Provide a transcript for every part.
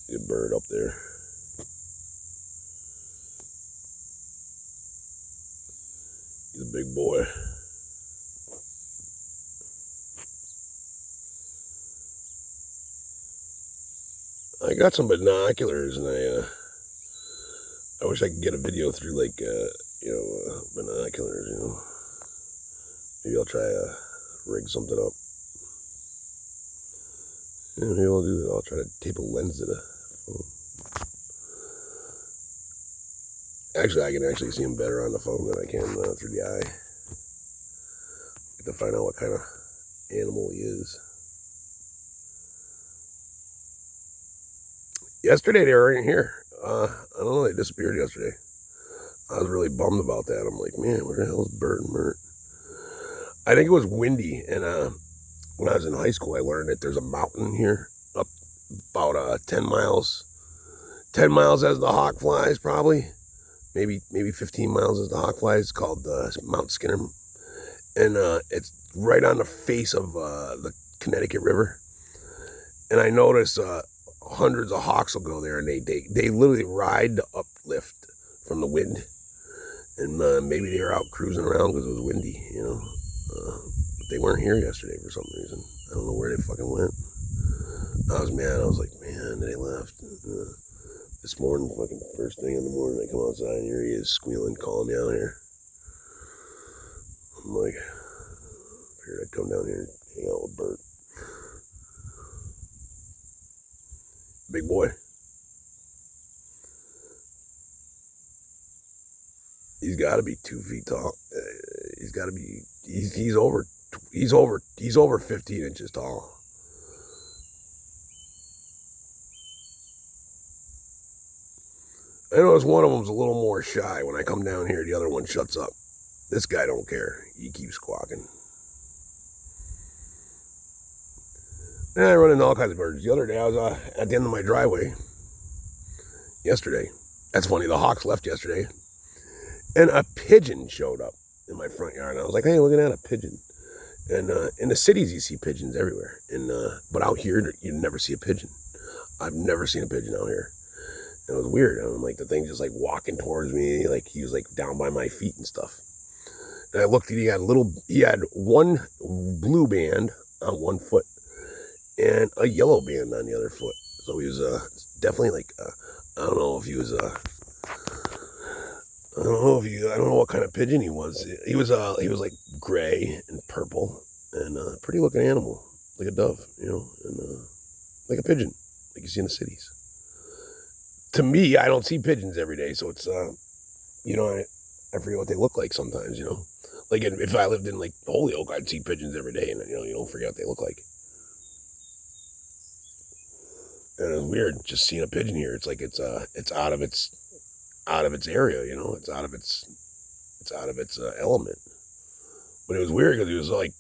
See a bird up there. He's a big boy. I got some binoculars, and I wish I could get a video through like binoculars. Maybe I'll try rig something up. Yeah, maybe I'll do that. I'll try to tape a lens to the phone. Actually, I can actually see him better on the phone than I can through the eye. Get to find out what kind of animal he is. Yesterday they were in here. I don't know, they disappeared yesterday. I was really bummed about that. I'm like, man, where the hell is Birt and mirt? I think it was windy, and when I was in high school, I learned that there's a mountain here up about 10 miles. 10 miles as the hawk flies, probably. Maybe 15 miles as the hawk flies. It's called Mount Skinner. And it's right on the face of the Connecticut River. And I noticed hundreds of hawks will go there, and they literally ride the uplift from the wind. And maybe they were out cruising around because it was windy, but they weren't here yesterday for some reason. I don't know where they fucking went. I was mad. I was like, man, they left. This morning, fucking first thing in the morning, I come outside and here he is squealing, calling me out here. I'm like, I figured I'd come down here and hang out with Birt. Big boy. He's got to be 2 feet tall. He's got to be. He's over 15 inches tall. I notice one of them's a little more shy. When I come down here, the other one shuts up. This guy don't care. He keeps squawking. And I run into all kinds of birds. The other day, I was at the end of my driveway. Yesterday. That's funny. The hawks left yesterday. And a pigeon showed up in my front yard. And I was like, hey, look at that, a pigeon. And in the cities, you see pigeons everywhere. But out here, you never see a pigeon. I've never seen a pigeon out here. And it was weird. And I'm like, the thing just like walking towards me, like he was like down by my feet and stuff. And I looked and he had one blue band on one foot and a yellow band on the other foot. So he was definitely like, I don't know what kind of pigeon he was. He was like gray and purple and pretty looking animal, like a dove, and like a pigeon, like you see in the cities. To me, I don't see pigeons every day, so it's I forget what they look like sometimes, Like if I lived in like Holyoke, I'd see pigeons every day, and you don't forget what they look like. And it's weird just seeing a pigeon here. It's like it's out of its area, It's out of its element. But it was weird because he was like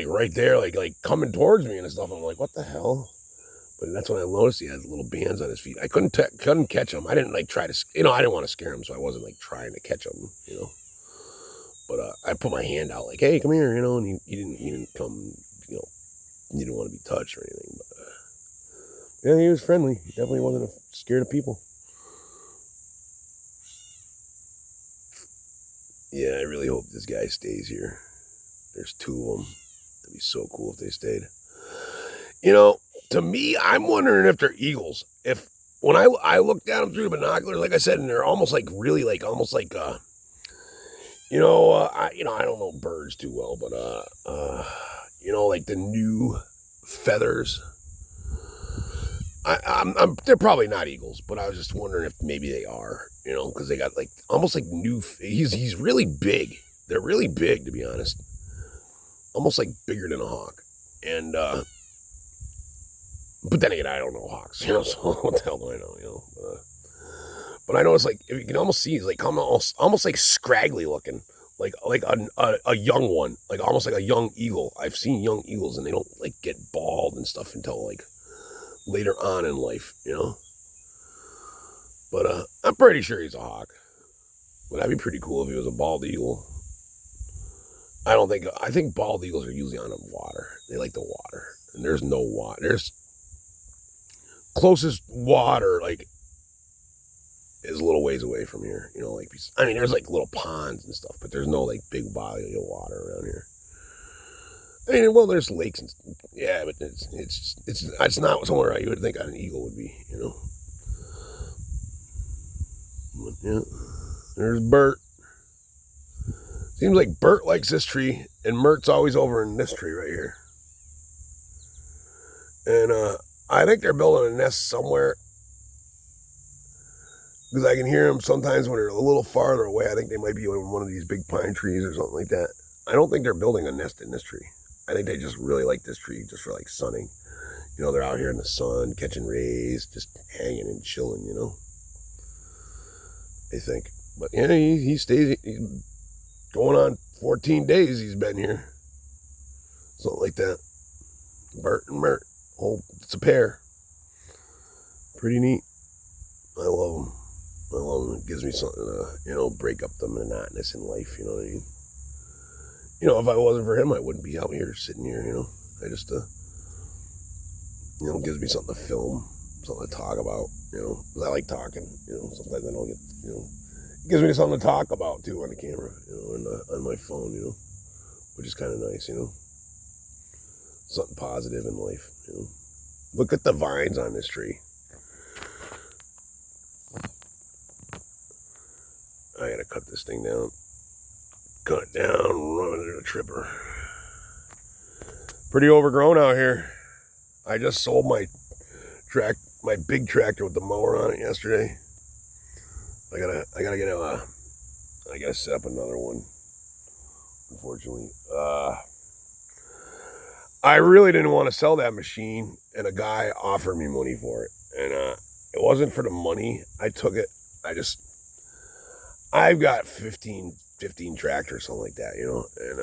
right there, like coming towards me and stuff. I'm like, what the hell? But that's when I noticed he had little bands on his feet. I couldn't catch him. I didn't like try to, I didn't want to scare him, so I wasn't like trying to catch him, But I put my hand out like, hey, come here, and he didn't come, he didn't want to be touched or anything. But yeah, he was friendly. He definitely wasn't scared of people. Yeah, I really hope this guy stays here. There's 2 of them. It'd be so cool if they stayed. To me, I'm wondering if they're eagles. If when I looked at them through the binoculars, like I said, and they're almost like really like almost like I don't know birds too well, but like the new feathers. They're probably not eagles, but I was just wondering if maybe they are, because they got like almost like new. He's really big. They're really big, to be honest. Almost like bigger than a hawk, and. But then again, I don't know hawks, so what the hell do I know, But I know it's like, you can almost see, he's like almost like scraggly looking, like a young one, like almost like a young eagle. I've seen young eagles and they don't like get bald and stuff until like later on in life, But I'm pretty sure he's a hawk. But that'd be pretty cool if he was a bald eagle. I think bald eagles are usually on the water. They like the water. And there's no water. closest water, like, is a little ways away from here. You know, like, I mean, there's like little ponds and stuff, but there's no like big body of water around here. I mean, well, there's lakes and yeah, but it's not somewhere you would think an eagle would be. You know. But, yeah, there's Birt. Seems like Birt likes this tree, and Mirt's always over in this tree right here. And I think they're building a nest somewhere, because I can hear them sometimes when they're a little farther away. I think they might be in one of these big pine trees or something like that. I don't think they're building a nest in this tree. I think they just really like this tree just for like sunning. You know, they're out here in the sun, catching rays, just hanging and chilling, you know. I think. But yeah, he stays, he's going on 14 days he's been here. Something like that. Birt and Mirt. Oh, it's a pair. Pretty neat. I love them. I love them. It gives me something to, you know, break up the monotonous in life, you know what I mean? You know, if I wasn't for him, I wouldn't be out here sitting here, you know. I just, you know, gives me something to film, something to talk about, you know. Because I like talking, you know. Sometimes I don't get, you know. It gives me something to talk about, too, on the camera, you know, and on my phone, you know. Which is kind of nice, you know. Something positive in life, you know. Look at the vines on this tree. I gotta cut this thing down. Cut it down, run it in a tripper. Pretty overgrown out here. I just sold my big tractor with the mower on it yesterday. I gotta set up another one. Unfortunately, I really didn't want to sell that machine, and a guy offered me money for it, and it wasn't for the money. I took it. I've got 15 tractors, something like that, you know, and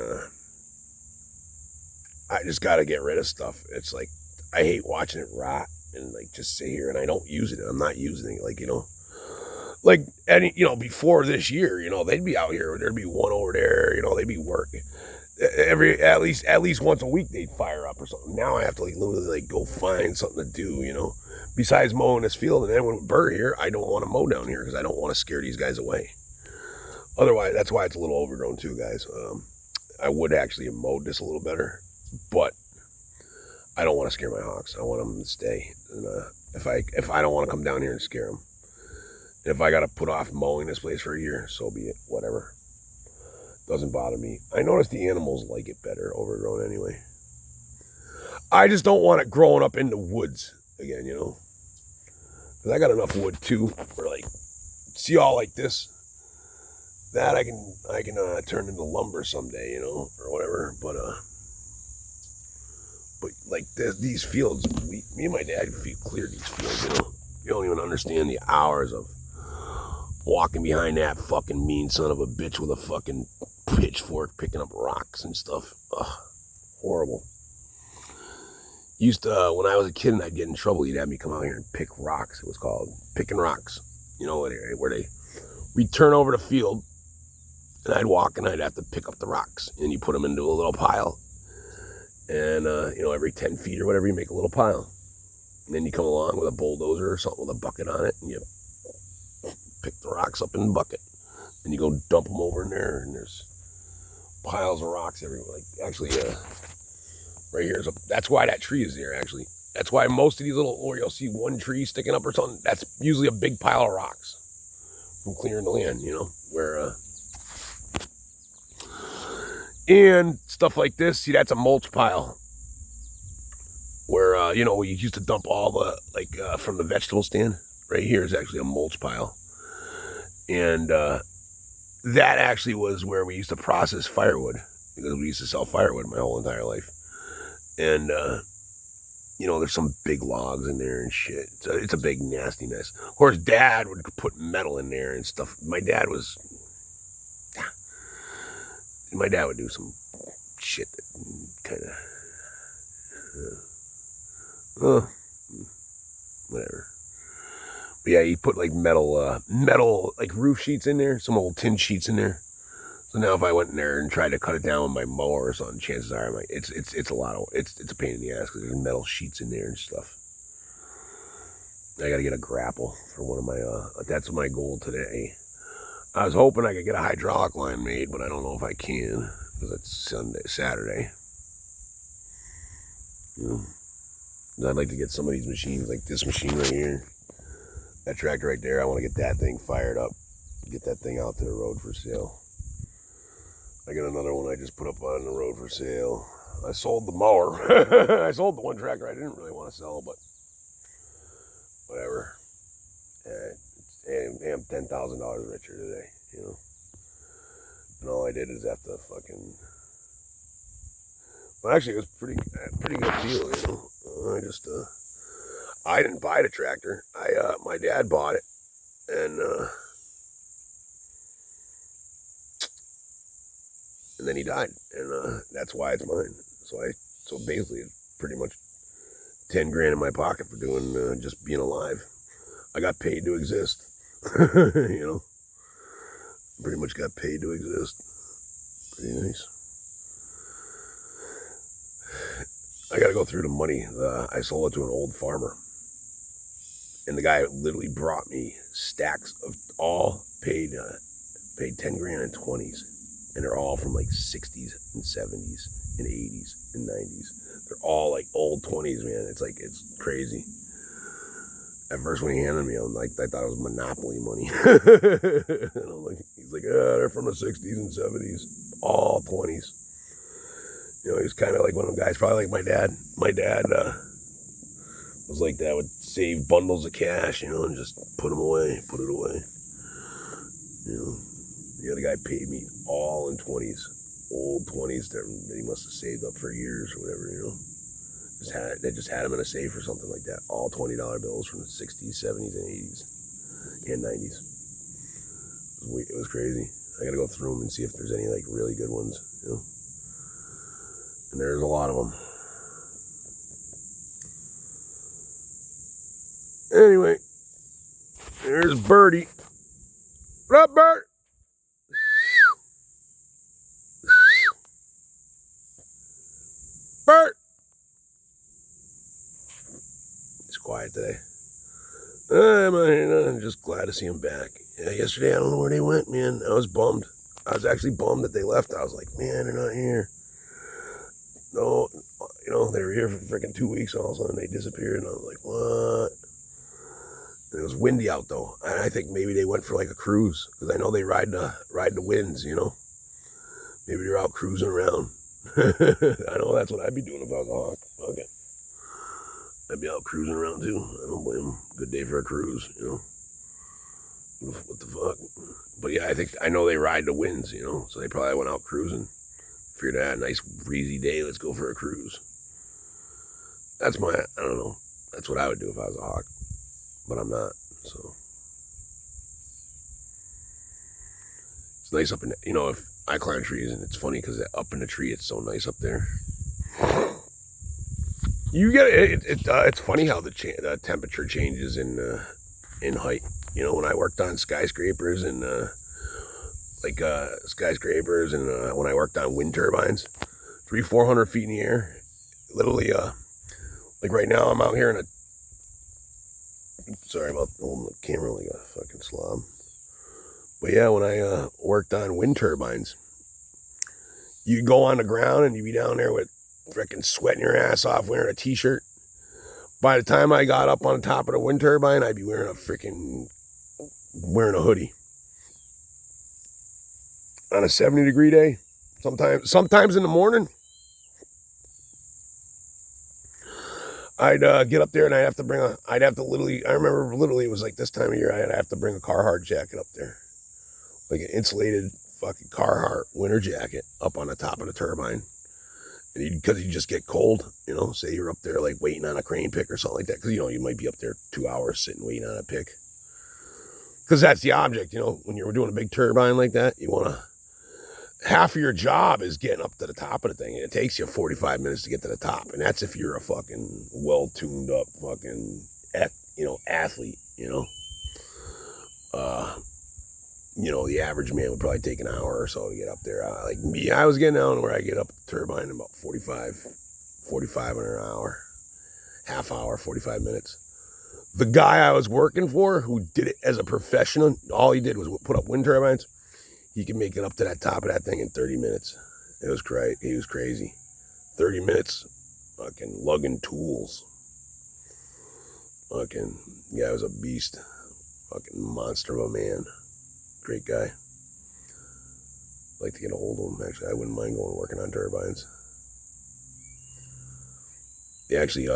I just got to get rid of stuff. It's like, I hate watching it rot and like just sit here, and I don't use it. I'm not using it, like, you know, like you know, before this year, you know, they'd be out here, there'd be one over there, you know, they'd be working at least once a week they'd fire up or something. Now I have to like literally like go find something to do, you know, besides mowing this field. And then with Birt here, I don't want to mow down here because I don't want to scare these guys away. Otherwise, that's why it's a little overgrown too, guys. I would actually have mowed this a little better, but I don't want to scare my hawks. I want them to stay. And if I don't want to come down here and scare them, if I got to put off mowing this place for a year, so be it. Whatever. Doesn't bother me. I notice the animals like it better overgrown anyway. I just don't want it growing up in the woods again, you know. Because I got enough wood too, for like, see all like this. That I can turn into lumber someday, you know, or whatever. But like these fields, me and my dad cleared these fields, you know. You don't even understand the hours of walking behind that fucking mean son of a bitch with a fucking pitchfork picking up rocks and stuff. Ugh, horrible. Used to, when I was a kid and I'd get in trouble, he'd have me come out here and pick rocks. It was called picking rocks. You know, we'd turn over the field, and I'd walk and I'd have to pick up the rocks, and you put them into a little pile. And, you know, every 10 feet or whatever, you make a little pile. And then you come along with a bulldozer or something with a bucket on it, and you pick the rocks up in the bucket. And you go dump them over in there, and there's piles of rocks everywhere. Like, actually, right here that's why that tree is there, actually. That's why most of these or you'll see one tree sticking up or something, that's usually a big pile of rocks from clearing the land, you know, where, and stuff like this, see, that's a mulch pile where, you know, we used to dump all the, like, from the vegetable stand. Right here is actually a mulch pile. And that actually was where we used to process firewood, because we used to sell firewood my whole entire life. And, you know, there's some big logs in there and shit. It's a big nasty mess. Of course, Dad would put metal in there and stuff. My dad would do some shit that kind of, whatever. But yeah, he put like metal like roof sheets in there, some old tin sheets in there. So now if I went in there and tried to cut it down with my mower or something, chances are it's a pain in the ass because there's metal sheets in there and stuff. I gotta get a grapple for one of my, that's my goal today. I was hoping I could get a hydraulic line made, but I don't know if I can, because it's Saturday. You know, I'd like to get some of these machines, like this machine right here, that tractor right there. I want to get that thing fired up, get that thing out to the road for sale. I got another one I just put up on the road for sale. I sold the mower. I sold the one tractor I didn't really want to sell, but whatever. I'm $10,000 richer today, you know. And all I did is have to fucking. Well, actually, it was pretty good deal, you know. I didn't buy the tractor. My dad bought it, and then he died, and that's why it's mine. So basically, it's pretty much 10 grand in my pocket for doing just being alive. I got paid to exist, you know. Pretty much got paid to exist. Pretty nice. I got to go through the money. I sold it to an old farmer, and the guy literally brought me stacks of all paid 10 grand in 20s, and they're all from like 60s and 70s and 80s and 90s. They're all like old 20s, man. It's crazy. At first, when he handed me, I thought it was Monopoly money. And he's like, they're from the 60s and 70s, all 20s. You know, he was kind of like one of them guys, probably like my dad. My dad was like that, would save bundles of cash, you know, and just put it away. You know, the other guy paid me all in 20s, old 20s that he must have saved up for years or whatever, you know. They just had them in a safe or something like that. All $20 bills from the 60s, 70s, and 80s, and 90s. It was crazy. I gotta go through them and see if there's any like really good ones, you know. And there's a lot of them. Anyway, there's Birdie. What up, Birt? Birt! He's quiet today. I'm just glad to see him back. Yeah, yesterday, I don't know where they went, man. I was bummed. I was actually bummed that they left. I was like, man, they're not here. No, you know, they were here for freaking 2 weeks, and all of a sudden they disappeared, and I was like, what? And it was windy out, though. I think maybe they went for like a cruise, because I know they ride the winds, you know. Maybe they're out cruising around. I know that's what I'd be doing if I was a hawk. Okay. I'd be out cruising around, too. I don't blame them. Good day for a cruise, you know. What the fuck? But yeah, I know they ride the winds, you know, so they probably went out cruising. Figured out a nice breezy day, let's go for a cruise. I don't know. That's what I would do if I was a hawk. But I'm not, so. It's nice up in, you know, if I climb trees, and it's funny because up in the tree, it's so nice up there. You get it's funny how the temperature changes in height. You know, when I worked on skyscrapers and when I worked on wind turbines, 300-400 feet in the air, literally, like right now I'm out here in a. Sorry about holding the camera like a fucking slob. But yeah, when I worked on wind turbines, you go on the ground and you be down there with freaking sweating your ass off wearing a t-shirt. By the time I got up on the top of the wind turbine, I'd be wearing a hoodie. On a 70-degree day, sometimes in the morning, I'd get up there and I remember literally it was like this time of year, I'd have to bring a Carhartt jacket up there. Like an insulated fucking Carhartt winter jacket up on the top of the turbine. Because you just get cold, you know, say you're up there like waiting on a crane pick or something like that. Because, you know, you might be up there 2 hours sitting waiting on a pick. Because that's the object, you know, when you're doing a big turbine like that, you want to, half of your job is getting up to the top of the thing. And it takes you 45 minutes to get to the top. And that's if you're a fucking well-tuned up fucking, athlete, you know. You know, the average man would probably take an hour or so to get up there. Like me, I was getting down where I get up the turbine in about 45 in an hour. Half hour, 45 minutes. The guy I was working for, who did it as a professional, all he did was put up wind turbines. He could make it up to that top of that thing in 30 minutes. It was crazy. He was crazy. 30 minutes, fucking lugging tools. Fucking guy was a beast. Fucking monster of a man. Great guy. I'd like to get a hold of him, actually. I wouldn't mind going working on turbines. He actually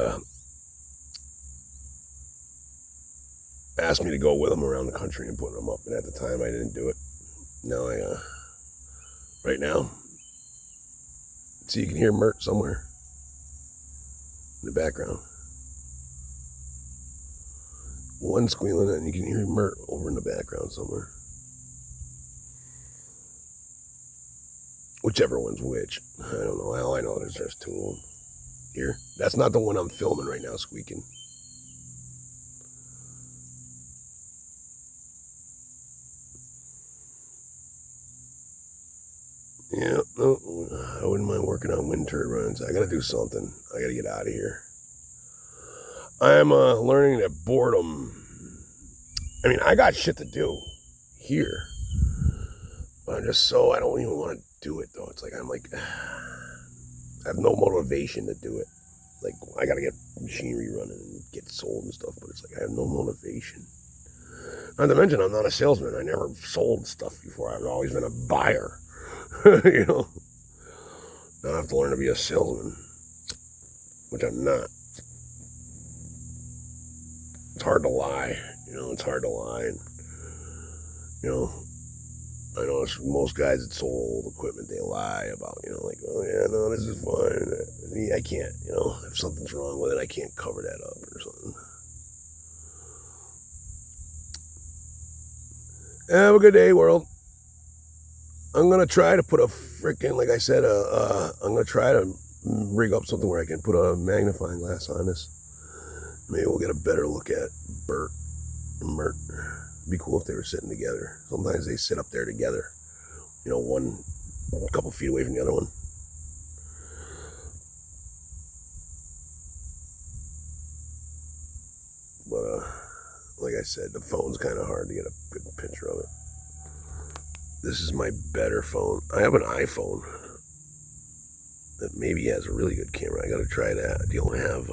asked me to go with him around the country and put them up, and at the time I didn't do it. Now right now, see, you can hear Mirt somewhere in the background. One squealing, and you can hear Mirt over in the background somewhere. Whichever one's which. I don't know. All I know is there's two of them. Here. That's not the one I'm filming right now, squeaking. Yeah, no, I wouldn't mind working on wind turbines. I gotta do something. I gotta get out of here. I'm learning that boredom. I mean, I got shit to do here, but I don't even want to do it though. It's like I have no motivation to do it. Like, I gotta get machinery running and get sold and stuff, but it's like I have no motivation. Not to mention, I'm not a salesman. I never sold stuff before. I've always been a buyer. You know, now I have to learn to be a salesman, which I'm not. It's hard to lie, it's hard to lie. And, I know most guys that sold equipment, they lie about, like, oh yeah, no, this is fine. I can't, if something's wrong with it, I can't cover that up or something. Have a good day, world. I'm going to try to put a freaking, like I said, I'm going to try to rig up something where I can put a magnifying glass on this. Maybe we'll get a better look at Birt and Mirt. It'd be cool if they were sitting together. Sometimes they sit up there together. One a couple feet away from the other one. But, like I said, the phone's kind of hard to get a good picture of it. This is my better phone. I have an iPhone that maybe has a really good camera. I got to try that. I don't have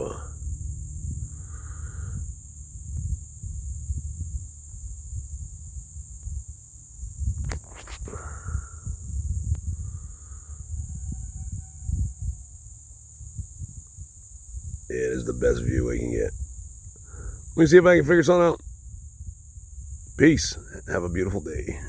it is the best view I can get. Let me see if I can figure something out. Peace. Have a beautiful day.